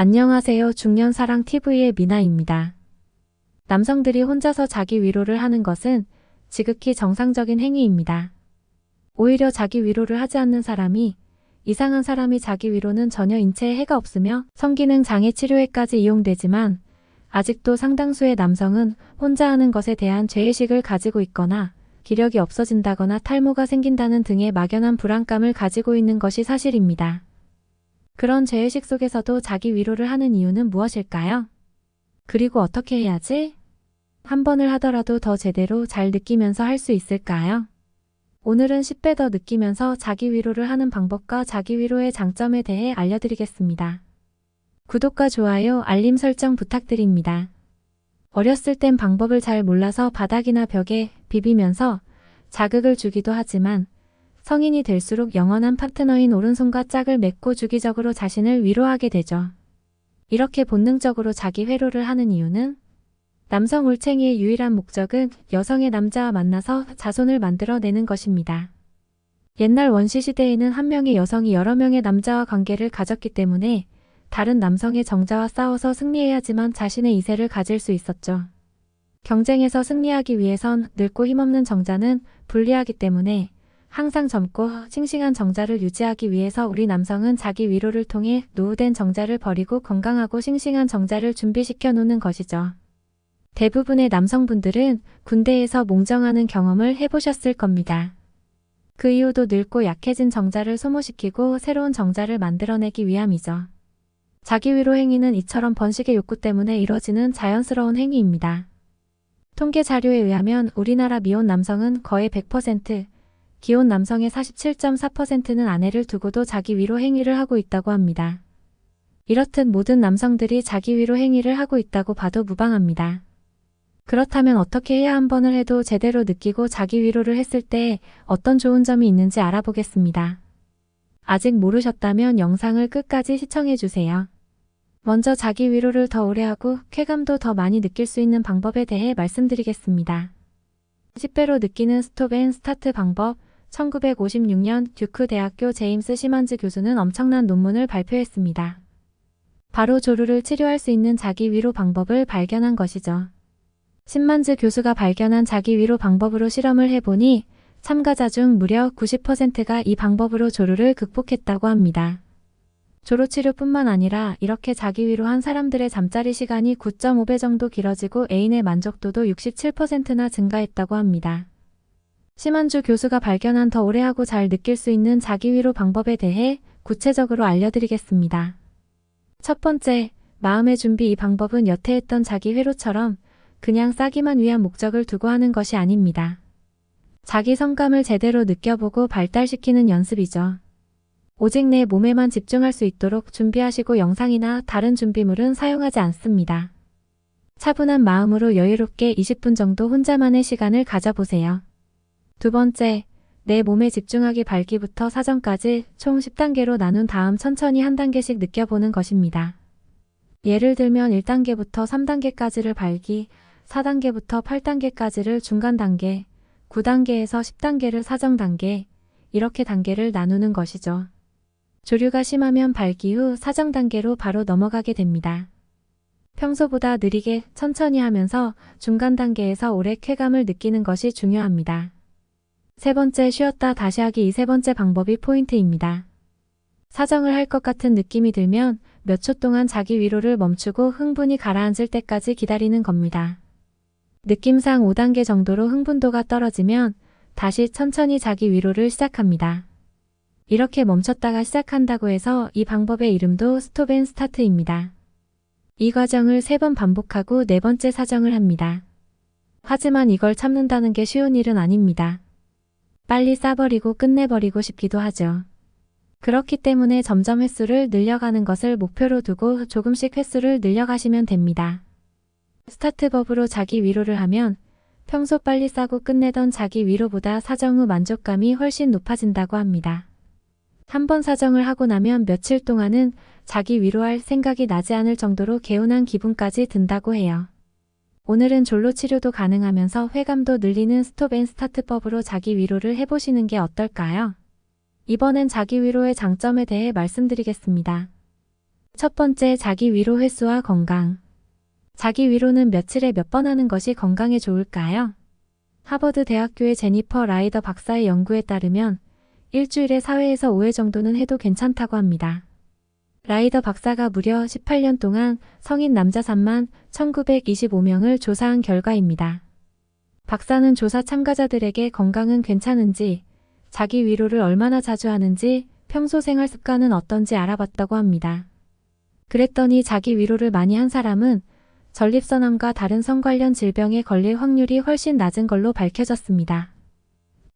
안녕하세요. 중년사랑TV의 미나입니다. 남성들이 혼자서 자기 위로를 하는 것은 지극히 정상적인 행위입니다. 오히려 자기 위로를 하지 않는 사람이 이상한 사람이 자기 위로는 전혀 인체에 해가 없으며 성기능 장애 치료에까지 이용되지만 아직도 상당수의 남성은 혼자 하는 것에 대한 죄의식을 가지고 있거나 기력이 없어진다거나 탈모가 생긴다는 등의 막연한 불안감을 가지고 있는 것이 사실입니다. 그런 죄의식 속에서도 자기 위로를 하는 이유는 무엇일까요? 그리고 어떻게 해야지? 한 번을 하더라도 더 제대로 잘 느끼면서 할 수 있을까요? 오늘은 10배 더 느끼면서 자기 위로를 하는 방법과 자기 위로의 장점에 대해 알려드리겠습니다. 구독과 좋아요, 알림 설정 부탁드립니다. 어렸을 땐 방법을 잘 몰라서 바닥이나 벽에 비비면서 자극을 주기도 하지만 성인이 될수록 영원한 파트너인 오른손과 짝을 맺고 주기적으로 자신을 위로하게 되죠. 이렇게 본능적으로 자기 회로를 하는 이유는 남성 올챙이의 유일한 목적은 여성의 남자와 만나서 자손을 만들어내는 것입니다. 옛날 원시 시대에는 한 명의 여성이 여러 명의 남자와 관계를 가졌기 때문에 다른 남성의 정자와 싸워서 승리해야지만 자신의 이세를 가질 수 있었죠. 경쟁에서 승리하기 위해선 늙고 힘없는 정자는 불리하기 때문에 항상 젊고 싱싱한 정자를 유지하기 위해서 우리 남성은 자기 위로를 통해 노후된 정자를 버리고 건강하고 싱싱한 정자를 준비시켜 놓는 것이죠. 대부분의 남성분들은 군대에서 몽정하는 경험을 해보셨을 겁니다. 그 이유도 늙고 약해진 정자를 소모시키고 새로운 정자를 만들어내기 위함이죠. 자기 위로 행위는 이처럼 번식의 욕구 때문에 이뤄지는 자연스러운 행위입니다. 통계 자료에 의하면 우리나라 미혼 남성은 거의 100%, 기혼 남성의 47.4%는 아내를 두고도 자기 위로 행위를 하고 있다고 합니다. 이렇듯 모든 남성들이 자기 위로 행위를 하고 있다고 봐도 무방합니다. 그렇다면 어떻게 해야 한 번을 해도 제대로 느끼고 자기 위로를 했을 때 어떤 좋은 점이 있는지 알아보겠습니다. 아직 모르셨다면 영상을 끝까지 시청해주세요. 먼저 자기 위로를 더 오래 하고 쾌감도 더 많이 느낄 수 있는 방법에 대해 말씀드리겠습니다. 10배로 느끼는 스톱 앤 스타트 방법. 1956년 듀크 대학교 제임스 시먼즈 교수는 엄청난 논문을 발표했습니다. 바로 조루를 치료할 수 있는 자기 위로 방법을 발견한 것이죠. 시먼즈 교수가 발견한 자기 위로 방법으로 실험을 해보니 참가자 중 무려 90%가 이 방법으로 조루를 극복했다고 합니다. 조루 치료뿐만 아니라 이렇게 자기 위로한 사람들의 잠자리 시간이 9.5배 정도 길어지고 애인의 만족도도 67%나 증가했다고 합니다. 시먼즈 교수가 발견한 더 오래하고 잘 느낄 수 있는 자기 위로 방법에 대해 구체적으로 알려드리겠습니다. 첫 번째, 마음의 준비. 이 방법은 여태 했던 자기 회로처럼 그냥 싸기만 위한 목적을 두고 하는 것이 아닙니다. 자기 성감을 제대로 느껴보고 발달시키는 연습이죠. 오직 내 몸에만 집중할 수 있도록 준비하시고 영상이나 다른 준비물은 사용하지 않습니다. 차분한 마음으로 여유롭게 20분 정도 혼자만의 시간을 가져보세요. 두 번째, 내 몸에 집중하기. 밟기부터 사정까지 총 10단계로 나눈 다음 천천히 한 단계씩 느껴보는 것입니다. 예를 들면 1단계부터 3단계까지를 밟기, 4단계부터 8단계까지를 중간 단계, 9단계에서 10단계를 사정 단계, 이렇게 단계를 나누는 것이죠. 조류가 심하면 밟기 후 사정 단계로 바로 넘어가게 됩니다. 평소보다 느리게 천천히 하면서 중간 단계에서 오래 쾌감을 느끼는 것이 중요합니다. 세 번째, 쉬었다 다시 하기. 이 세 번째 방법이 포인트입니다. 사정을 할 것 같은 느낌이 들면 몇 초 동안 자기 위로를 멈추고 흥분이 가라앉을 때까지 기다리는 겁니다. 느낌상 5단계 정도로 흥분도가 떨어지면 다시 천천히 자기 위로를 시작합니다. 이렇게 멈췄다가 시작한다고 해서 이 방법의 이름도 스톱 앤 스타트입니다. 이 과정을 3번 반복하고 네 번째 사정을 합니다. 하지만 이걸 참는다는 게 쉬운 일은 아닙니다. 빨리 싸버리고 끝내버리고 싶기도 하죠. 그렇기 때문에 점점 횟수를 늘려가는 것을 목표로 두고 조금씩 횟수를 늘려가시면 됩니다. 스타트법으로 자기 위로를 하면 평소 빨리 싸고 끝내던 자기 위로보다 사정 후 만족감이 훨씬 높아진다고 합니다. 한 번 사정을 하고 나면 며칠 동안은 자기 위로할 생각이 나지 않을 정도로 개운한 기분까지 든다고 해요. 오늘은 졸로 치료도 가능하면서 회감도 늘리는 스톱 앤 스타트법으로 자기 위로를 해보시는 게 어떨까요? 이번엔 자기 위로의 장점에 대해 말씀드리겠습니다. 첫 번째, 자기 위로 횟수와 건강. 자기 위로는 며칠에 몇 번 하는 것이 건강에 좋을까요? 하버드 대학교의 제니퍼 라이더 박사의 연구에 따르면 일주일에 4회에서 5회 정도는 해도 괜찮다고 합니다. 라이더 박사가 무려 18년 동안 성인 남자 3만 1925명을 조사한 결과입니다. 박사는 조사 참가자들에게 건강은 괜찮은지, 자기 위로를 얼마나 자주 하는지, 평소 생활 습관은 어떤지 알아봤다고 합니다. 그랬더니 자기 위로를 많이 한 사람은 전립선암과 다른 성 관련 질병에 걸릴 확률이 훨씬 낮은 걸로 밝혀졌습니다.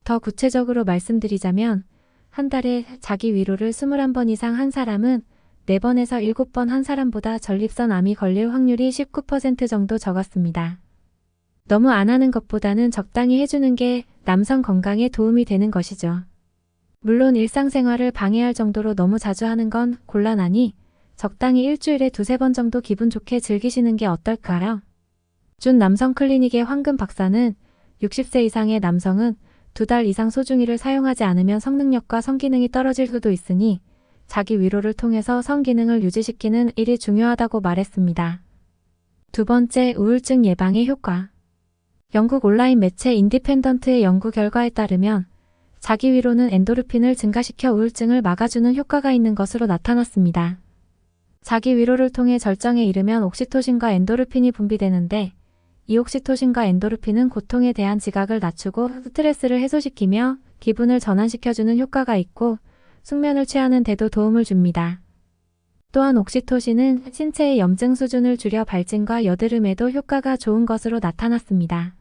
더 구체적으로 말씀드리자면 한 달에 자기 위로를 21번 이상 한 사람은 4번에서 7번 한 사람보다 전립선암이 걸릴 확률이 19% 정도 적었습니다. 너무 안 하는 것보다는 적당히 해주는 게 남성 건강에 도움이 되는 것이죠. 물론 일상생활을 방해할 정도로 너무 자주 하는 건 곤란하니 적당히 일주일에 2-3번 정도 기분 좋게 즐기시는 게 어떨까요? 준 남성 클리닉의 황금 박사는 60세 이상의 남성은 2달 이상 소중이를 사용하지 않으면 성능력과 성기능이 떨어질 수도 있으니 자기 위로를 통해서 성기능을 유지시키는 일이 중요하다고 말했습니다. 두 번째, 우울증 예방의 효과. 영국 온라인 매체 인디펜던트의 연구 결과에 따르면 자기 위로는 엔도르핀을 증가시켜 우울증을 막아주는 효과가 있는 것으로 나타났습니다. 자기 위로를 통해 절정에 이르면 옥시토신과 엔도르핀이 분비되는데 이 옥시토신과 엔도르핀은 고통에 대한 지각을 낮추고 스트레스를 해소시키며 기분을 전환시켜주는 효과가 있고 숙면을 취하는 데도 도움을 줍니다. 또한 옥시토신은 신체의 염증 수준을 줄여 발진과 여드름에도 효과가 좋은 것으로 나타났습니다.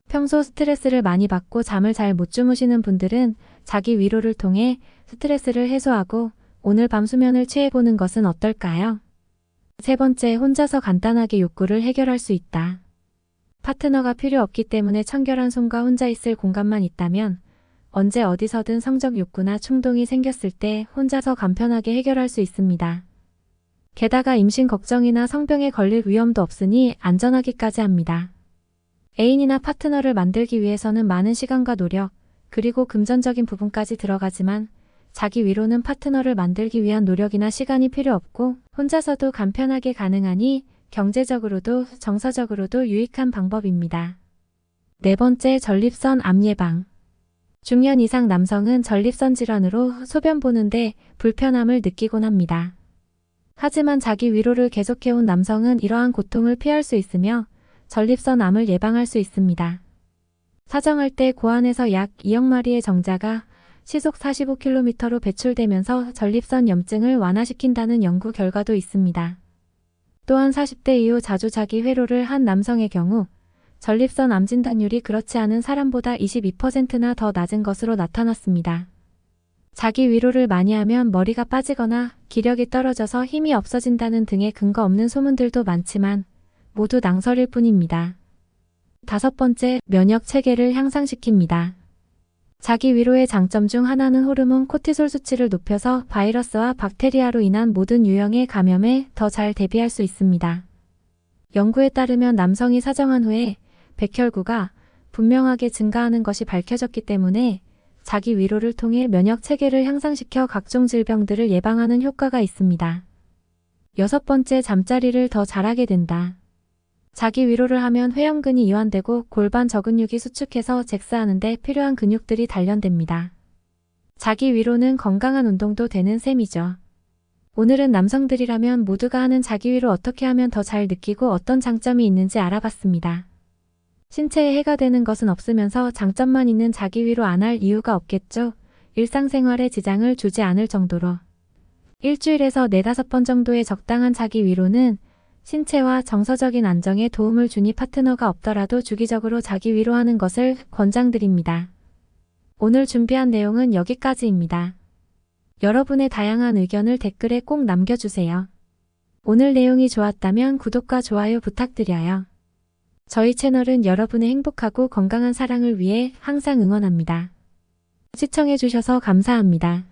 평소 스트레스를 많이 받고 잠을 잘 못 주무시는 분들은 자기 위로를 통해 스트레스를 해소하고 오늘 밤 수면을 취해보는 것은 어떨까요? 세 번째, 혼자서 간단하게 욕구를 해결할 수 있다. 파트너가 필요 없기 때문에 청결한 손과 혼자 있을 공간만 있다면 언제 어디서든 성적 욕구나 충동이 생겼을 때 혼자서 간편하게 해결할 수 있습니다. 게다가 임신 걱정이나 성병에 걸릴 위험도 없으니 안전하기까지 합니다. 애인이나 파트너를 만들기 위해서는 많은 시간과 노력, 그리고 금전적인 부분까지 들어가지만 자기 위로는 파트너를 만들기 위한 노력이나 시간이 필요 없고 혼자서도 간편하게 가능하니 경제적으로도 정서적으로도 유익한 방법입니다. 네 번째, 전립선 암 예방. 중년 이상 남성은 전립선 질환으로 소변 보는데 불편함을 느끼곤 합니다. 하지만 자기 위로를 계속해온 남성은 이러한 고통을 피할 수 있으며 전립선 암을 예방할 수 있습니다. 사정할 때 고안에서 약 2억 마리의 정자가 시속 45km로 배출되면서 전립선 염증을 완화시킨다는 연구 결과도 있습니다. 또한 40대 이후 자주 자기 위로를 한 남성의 경우 전립선 암 진단율이 그렇지 않은 사람보다 22%나 더 낮은 것으로 나타났습니다. 자기 위로를 많이 하면 머리가 빠지거나 기력이 떨어져서 힘이 없어진다는 등의 근거 없는 소문들도 많지만 모두 낭설일 뿐입니다. 다섯 번째, 면역 체계를 향상시킵니다. 자기 위로의 장점 중 하나는 호르몬 코티솔 수치를 높여서 바이러스와 박테리아로 인한 모든 유형의 감염에 더 잘 대비할 수 있습니다. 연구에 따르면 남성이 사정한 후에 백혈구가 분명하게 증가하는 것이 밝혀졌기 때문에 자기 위로를 통해 면역 체계를 향상시켜 각종 질병들을 예방하는 효과가 있습니다. 여섯 번째, 잠자리를 더 잘하게 된다. 자기 위로를 하면 회영근이 이완되고 골반 저근육이 수축해서 잭스하는 데 필요한 근육들이 단련됩니다. 자기 위로는 건강한 운동도 되는 셈이죠. 오늘은 남성들이라면 모두가 하는 자기 위로 어떻게 하면 더 잘 느끼고 어떤 장점이 있는지 알아봤습니다. 신체에 해가 되는 것은 없으면서 장점만 있는 자기 위로 안 할 이유가 없겠죠. 일상생활에 지장을 주지 않을 정도로. 일주일에서 4-5번 정도의 적당한 자기 위로는 신체와 정서적인 안정에 도움을 주니 파트너가 없더라도 주기적으로 자기 위로하는 것을 권장드립니다. 오늘 준비한 내용은 여기까지입니다. 여러분의 다양한 의견을 댓글에 꼭 남겨주세요. 오늘 내용이 좋았다면 구독과 좋아요 부탁드려요. 저희 채널은 여러분의 행복하고 건강한 사랑을 위해 항상 응원합니다. 시청해주셔서 감사합니다.